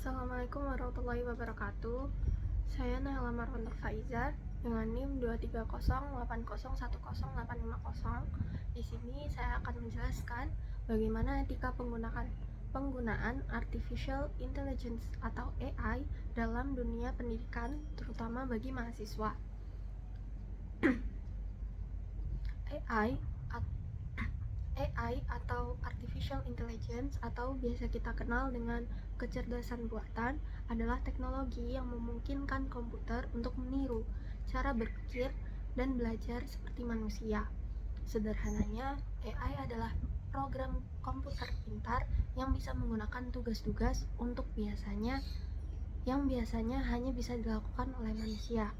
Assalamualaikum warahmatullahi wabarakatuh. Saya Nahla Marwanto Faizar dengan NIM 23080108550. Di sini saya akan menjelaskan bagaimana etika penggunaan artificial intelligence atau AI dalam dunia pendidikan, terutama bagi mahasiswa. AI atau Artificial Intelligence atau biasa kita kenal dengan kecerdasan buatan adalah teknologi yang memungkinkan komputer untuk meniru cara berpikir dan belajar seperti manusia. Sederhananya, AI adalah program komputer pintar yang bisa menggunakan tugas-tugas yang biasanya hanya bisa dilakukan oleh manusia.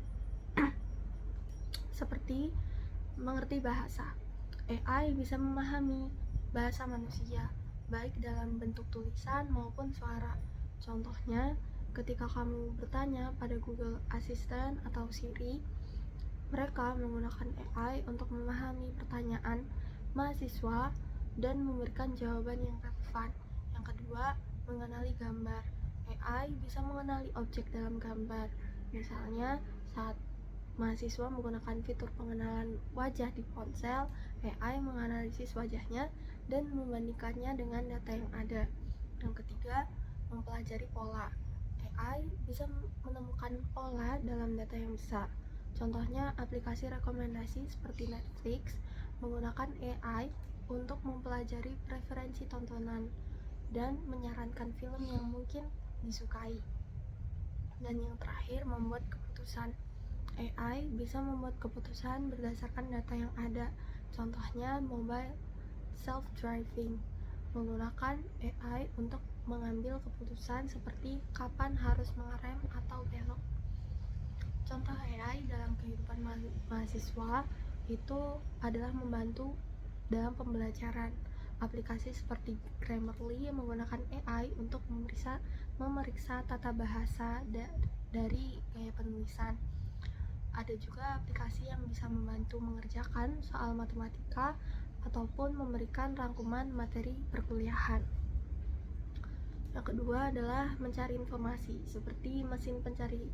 Seperti mengerti bahasa. AI bisa memahami bahasa manusia, baik dalam bentuk tulisan maupun suara. Contohnya, ketika kamu bertanya pada Google Assistant atau Siri, mereka menggunakan AI untuk memahami pertanyaan mahasiswa dan memberikan jawaban yang relevan. Yang kedua, mengenali gambar. AI bisa mengenali objek dalam gambar. Misalnya, saat mahasiswa menggunakan fitur pengenalan wajah di ponsel, AI menganalisis wajahnya dan membandingkannya dengan data yang ada. Yang ketiga, mempelajari pola. AI bisa menemukan pola dalam data yang besar. Contohnya, aplikasi rekomendasi seperti Netflix menggunakan AI untuk mempelajari preferensi tontonan dan menyarankan film yang mungkin disukai. Dan yang terakhir, membuat keputusan. AI bisa membuat keputusan berdasarkan data yang ada. Contohnya, mobile self-driving menggunakan AI untuk mengambil keputusan seperti kapan harus mengerem atau belok. Contoh AI dalam kehidupan mahasiswa itu adalah membantu dalam pembelajaran. Aplikasi seperti Grammarly menggunakan AI untuk memeriksa tata bahasa dari gaya penulisan. Ada juga aplikasi yang bisa membantu mengerjakan soal matematika ataupun memberikan rangkuman materi perkuliahan. Yang kedua adalah mencari informasi, seperti mesin pencari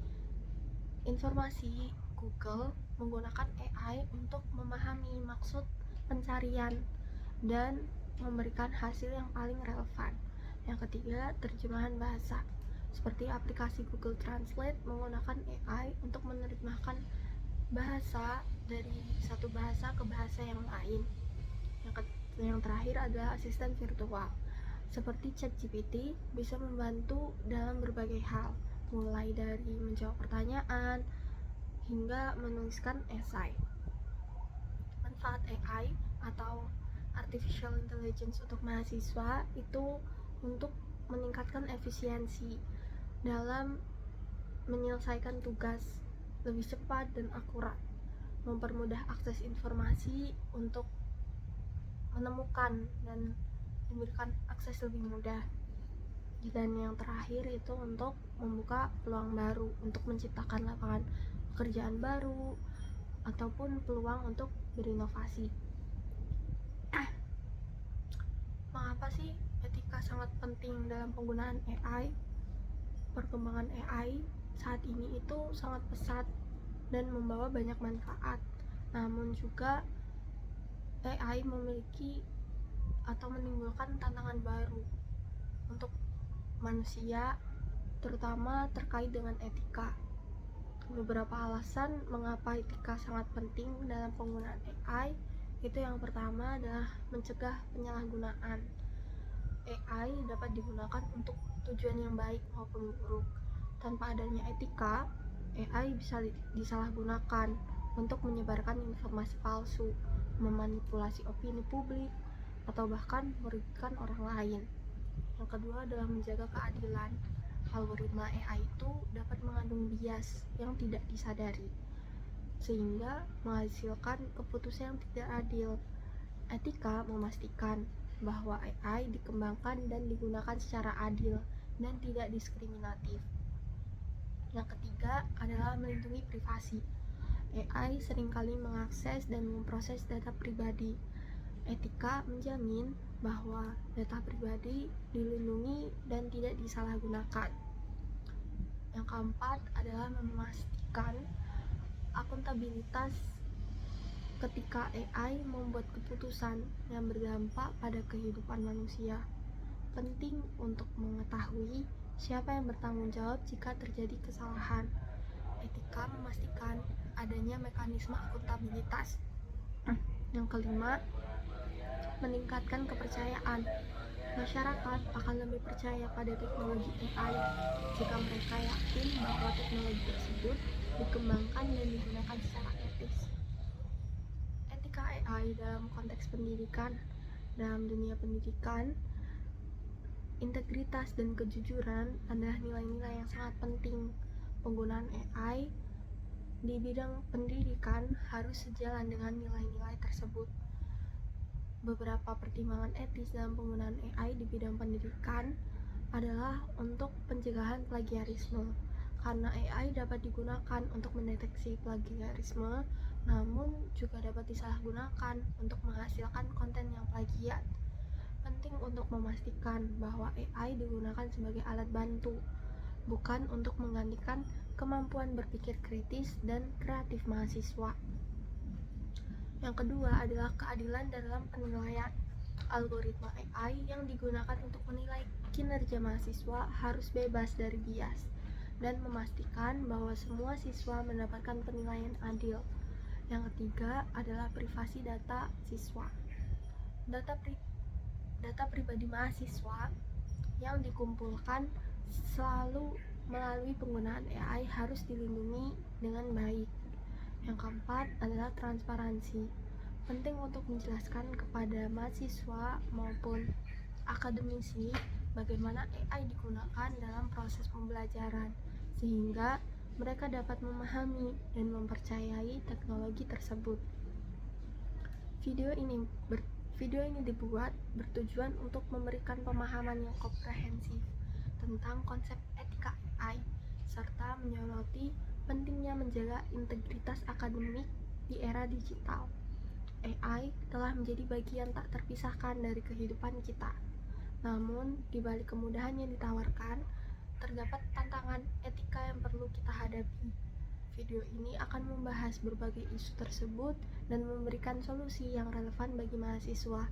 informasi Google menggunakan AI untuk memahami maksud pencarian dan memberikan hasil yang paling relevan. Yang ketiga, terjemahan bahasa, seperti aplikasi Google Translate menggunakan AI untuk menerjemahkan bahasa dari satu bahasa ke bahasa yang lain. Yang terakhir adalah asisten virtual, seperti ChatGPT bisa membantu dalam berbagai hal, mulai dari menjawab pertanyaan hingga menuliskan esai. Manfaat AI atau Artificial Intelligence untuk mahasiswa itu untuk meningkatkan efisiensi dalam menyelesaikan tugas lebih cepat dan akurat, mempermudah akses informasi untuk menemukan dan memberikan akses lebih mudah. Dan yang terakhir itu untuk membuka peluang baru, untuk menciptakan lapangan pekerjaan baru ataupun peluang untuk berinovasi. Mengapa sih etika sangat penting dalam penggunaan AI? Perkembangan AI saat ini itu sangat pesat dan membawa banyak manfaat. Namun juga AI memiliki atau menimbulkan tantangan baru untuk manusia, terutama terkait dengan etika. Beberapa alasan mengapa etika sangat penting dalam penggunaan AI itu yang pertama adalah mencegah penyalahgunaan. AI dapat digunakan untuk tujuan yang baik maupun buruk. Tanpa adanya etika, AI bisa disalahgunakan untuk menyebarkan informasi palsu, memanipulasi opini publik, atau bahkan merugikan orang lain. Yang kedua adalah menjaga keadilan. Algoritma AI itu dapat mengandung bias yang tidak disadari, sehingga menghasilkan keputusan yang tidak adil. Etika memastikan bahwa AI dikembangkan dan digunakan secara adil dan tidak diskriminatif. Yang ketiga adalah melindungi privasi. AI seringkali mengakses dan memproses data pribadi. Etika menjamin bahwa data pribadi dilindungi dan tidak disalahgunakan. Yang keempat adalah memastikan akuntabilitas ketika AI membuat keputusan yang berdampak pada kehidupan manusia. Penting untuk mengetahui siapa yang bertanggung jawab jika terjadi kesalahan. Etika memastikan adanya mekanisme akuntabilitas. Yang kelima, meningkatkan kepercayaan. Masyarakat akan lebih percaya pada teknologi AI jika mereka yakin bahwa teknologi tersebut dikembangkan dan digunakan secara etis. Etika AI dalam konteks pendidikan. Dalam dunia pendidikan, integritas dan kejujuran adalah nilai-nilai yang sangat penting. Penggunaan AI di bidang pendidikan harus sejalan dengan nilai-nilai tersebut. Beberapa pertimbangan etis dalam penggunaan AI di bidang pendidikan adalah untuk pencegahan plagiarisme, karena AI dapat digunakan untuk mendeteksi plagiarisme, namun juga dapat disalahgunakan untuk menghasilkan konten yang plagiat. Penting untuk memastikan bahwa AI digunakan sebagai alat bantu, bukan untuk menggantikan kemampuan berpikir kritis dan kreatif mahasiswa. Yang kedua adalah keadilan dalam penilaian. Algoritma AI yang digunakan untuk menilai kinerja mahasiswa harus bebas dari bias dan memastikan bahwa semua siswa mendapatkan penilaian adil. Yang ketiga adalah privasi data siswa. Data pribadi mahasiswa yang dikumpulkan selalu melalui penggunaan AI harus dilindungi dengan baik. Yang keempat adalah transparansi. Penting untuk menjelaskan kepada mahasiswa maupun akademisi bagaimana AI digunakan dalam proses pembelajaran, sehingga mereka dapat memahami dan mempercayai teknologi tersebut. Video ini dibuat bertujuan untuk memberikan pemahaman yang komprehensif tentang konsep etika AI, serta menyoroti pentingnya menjaga integritas akademik di era digital. AI telah menjadi bagian tak terpisahkan dari kehidupan kita. Namun, di balik kemudahan yang ditawarkan, terdapat tantangan etika yang perlu kita hadapi. Video ini akan membahas berbagai isu tersebut dan memberikan solusi yang relevan bagi mahasiswa.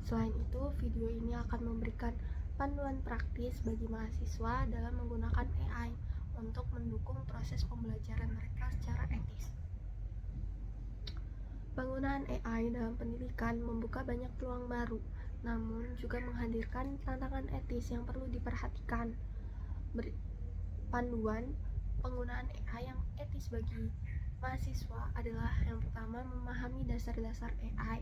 Selain itu, video ini akan memberikan panduan praktis bagi mahasiswa dalam menggunakan AI untuk mendukung proses pembelajaran mereka secara etis. Penggunaan AI dalam pendidikan membuka banyak peluang baru, namun juga menghadirkan tantangan etis yang perlu diperhatikan. Panduan penggunaan AI yang etis bagi mahasiswa adalah yang pertama, memahami dasar-dasar AI.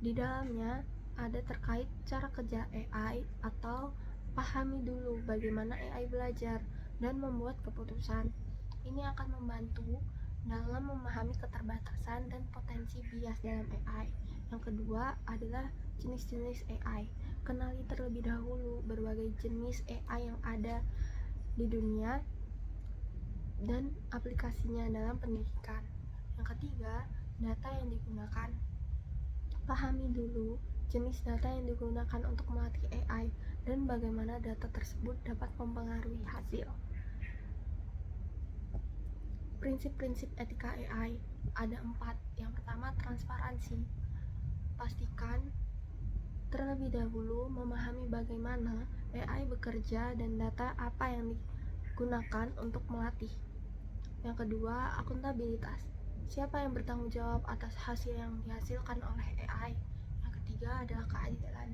Di dalamnya ada terkait cara kerja AI atau pahami dulu bagaimana AI belajar dan membuat keputusan. Ini akan membantu dalam memahami keterbatasan dan potensi bias dalam AI. Yang kedua adalah jenis-jenis AI. Kenali terlebih dahulu berbagai jenis AI yang ada di dunia dan aplikasinya dalam pendidikan. Yang ketiga, data yang digunakan. Pahami dulu jenis data yang digunakan untuk melatih AI dan bagaimana data tersebut dapat mempengaruhi hasil. Prinsip-prinsip etika AI ada 4. Yang pertama, transparansi. Pastikan terlebih dahulu memahami bagaimana AI bekerja dan data apa yang digunakan untuk melatih. Yang kedua, akuntabilitas. Siapa yang bertanggung jawab atas hasil yang dihasilkan oleh AI? Yang ketiga adalah keadilan.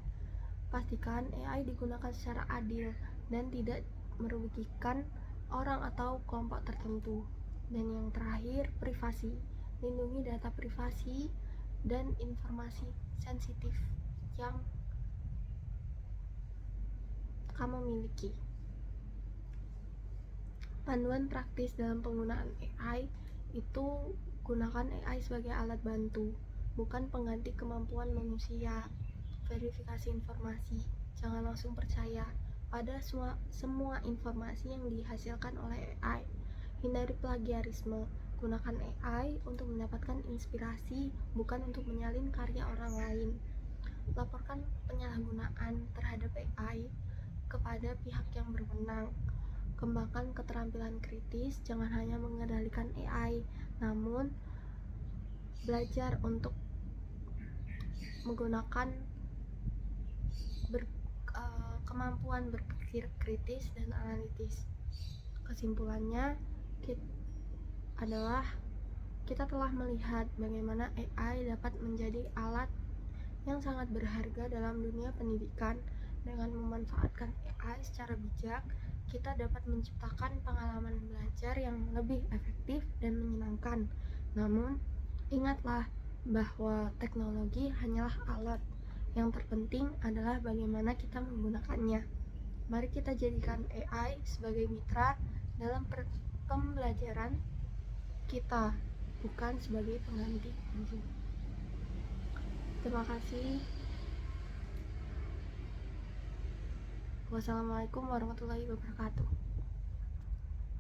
Pastikan AI digunakan secara adil dan tidak merugikan orang atau kelompok tertentu. Dan yang terakhir, privasi. Lindungi data privasi dan informasi sensitif yang kamu miliki. Panduan praktis dalam penggunaan AI itu gunakan AI sebagai alat bantu, bukan pengganti kemampuan manusia. Verifikasi informasi. Jangan langsung percaya pada semua informasi yang dihasilkan oleh AI. Hindari plagiarisme. Gunakan AI untuk mendapatkan inspirasi, bukan untuk menyalin karya orang lain. Laporkan penyalahgunaan terhadap AI kepada pihak yang berwenang. Kembangkan keterampilan kritis, jangan hanya mengendalikan AI, namun belajar untuk menggunakan kemampuan berpikir kritis dan analitis. Kesimpulannya adalah kita telah melihat bagaimana AI dapat menjadi alat yang sangat berharga dalam dunia pendidikan. Dengan memanfaatkan AI secara bijak, kita dapat menciptakan pengalaman belajar yang lebih efektif dan menyenangkan. Namun, ingatlah bahwa teknologi hanyalah alat. Yang terpenting adalah bagaimana kita menggunakannya. Mari kita jadikan AI sebagai mitra dalam pembelajaran kita, bukan sebagai pengganti guru. Terima kasih. Wassalamualaikum warahmatullahi wabarakatuh.